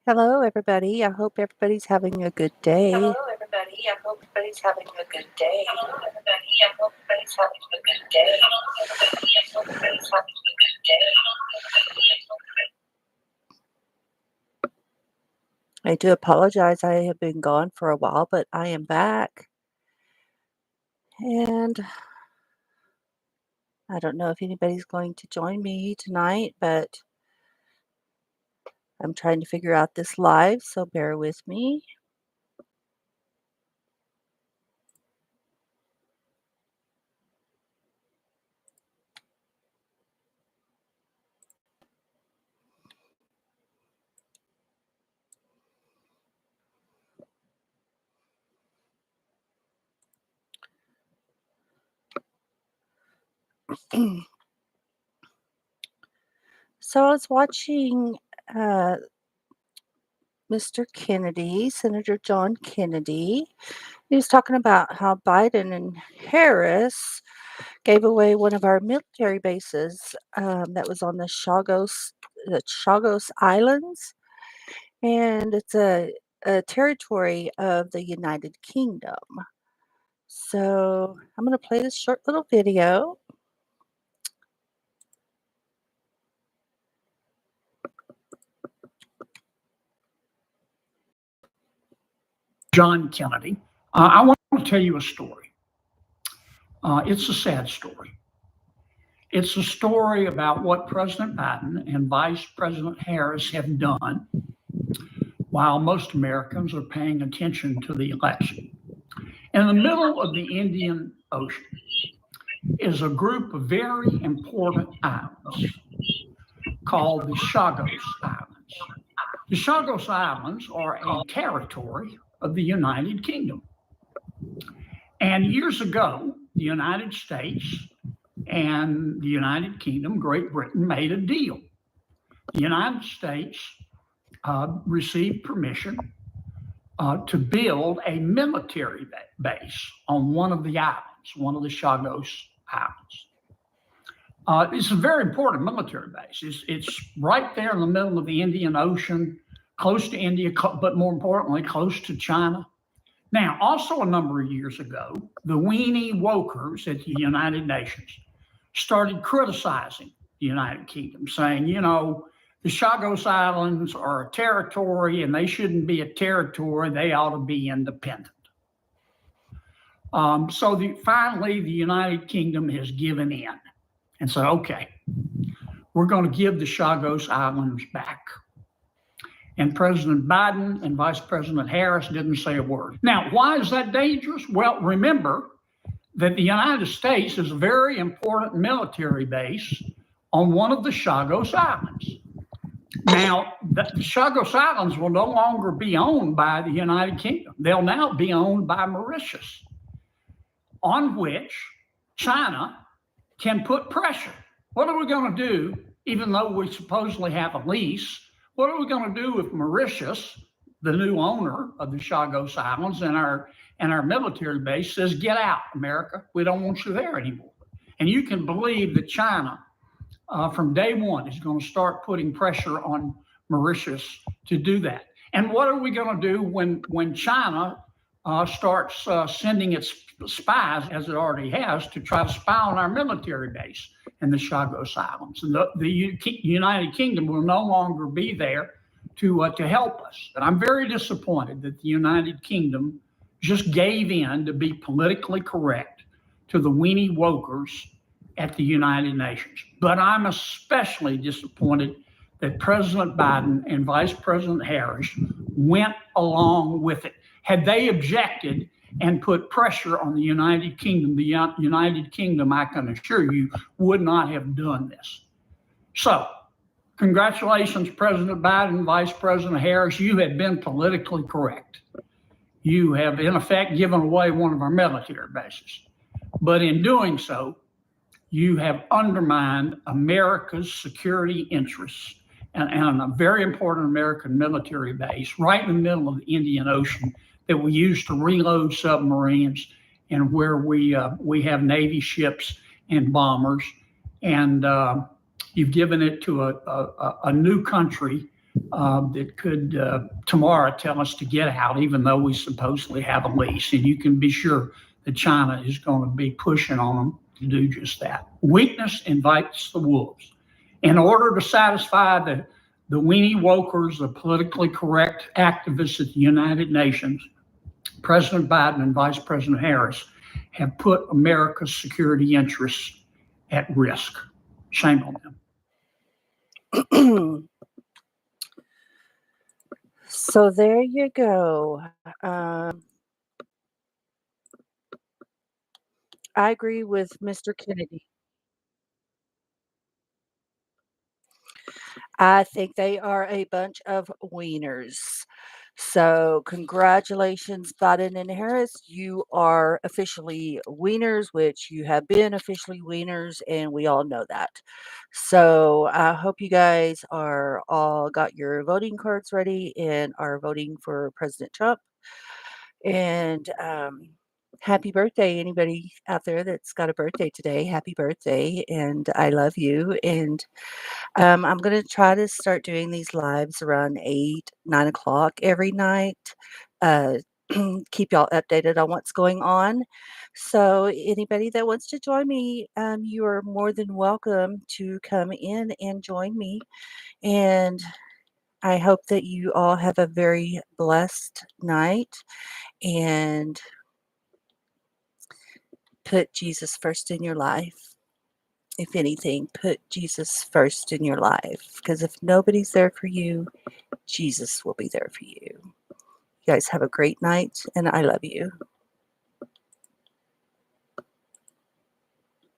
Hello, everybody. I hope everybody's having a good day. Hello, everybody. I hope everybody's having a good day. Hello, everybody. I hope everybody's having a good day. Everybody, I hope everybody's having a good day. I do apologize. I have been gone for a while, but I am back. And I don't know if anybody's going to join me tonight, but I'm trying to figure out this live, so bear with me. So I was watching Mr. Kennedy, Senator John Kennedy. He was talking about how Biden and Harris gave away one of our military bases that was on the Chagos Islands, and it's a territory of the United Kingdom. So I'm going to play this short little video. John Kennedy. I want to tell you a story. It's a sad story. It's a story about what President Biden and Vice President Harris have done while most Americans are paying attention to the election. In the middle of the Indian Ocean is a group of very important islands called the Chagos Islands. The Chagos Islands are a territory of the United Kingdom. And years ago, the United States and the United Kingdom, Great Britain, made a deal. The United States received permission to build a military base on one of the islands, one of the Chagos Islands. It's a very important military base. It's right there in the middle of the Indian Ocean, close to India, but more importantly, close to China. Now, also a number of years ago, the Weeny wokers at the United Nations started criticizing the United Kingdom, saying, you know, the Chagos Islands are a territory and they shouldn't be a territory. They ought to be independent. Finally, the United Kingdom has given in and said, okay, we're going to give the Chagos Islands back. And President Biden and Vice President Harris didn't say a word. Now, why is that dangerous? Well, remember that the United States is a very important military base on one of the Chagos Islands. Now, the Chagos Islands will no longer be owned by the United Kingdom. They'll now be owned by Mauritius, on which China can put pressure. What are we going to do, even though we supposedly have a lease? What are we going to do if Mauritius, the new owner of the Chagos Islands and our military base, says, get out, America, we don't want you there anymore? And you can believe that China, from day one, is going to start putting pressure on Mauritius to do that. And what are we going to do when China starts sending its spies, as it already has, to try to spy on our military base in the Chagos Islands? And the United Kingdom will no longer be there to help us. And I'm very disappointed that the United Kingdom just gave in to be politically correct to the weenie wokers at the United Nations. But I'm especially disappointed that President Biden and Vice President Harris went along with it. Had they objected and put pressure on the United Kingdom, I can assure you, would not have done this. So, congratulations, President Biden, Vice President Harris. You have been politically correct. You have, in effect, given away one of our military bases. But in doing so, you have undermined America's security interests and a very important American military base right in the middle of the Indian Ocean that we use to reload submarines and where we have Navy ships and bombers. And you've given it to a new country that could tomorrow tell us to get out, even though we supposedly have a lease. And you can be sure that China is going to be pushing on them to do just that. Weakness invites the wolves. In order to satisfy the weenie wokers, the politically correct activists at the United Nations, President Biden and Vice President Harris have put America's security interests at risk. Shame on them. So there you go. I agree with Mr. Kennedy. I think they are a bunch of wieners. So, congratulations, Biden and Harris. You are officially wieners, which you have been officially wieners, and we all know that. So, I hope you guys are all got your voting cards ready and are voting for President Trump. And happy birthday, anybody out there that's got a birthday today. Happy birthday, and I love you. And I'm going to try to start doing these lives around 8, 9 o'clock every night. Uh, keep y'all updated on what's going on. So, anybody that wants to join me, you are more than welcome to come in and join me. And I hope that you all have a very blessed night and put Jesus first in your life. If anything, put Jesus first in your life. Because if nobody's there for you, Jesus will be there for you. You guys have a great night, and I love you.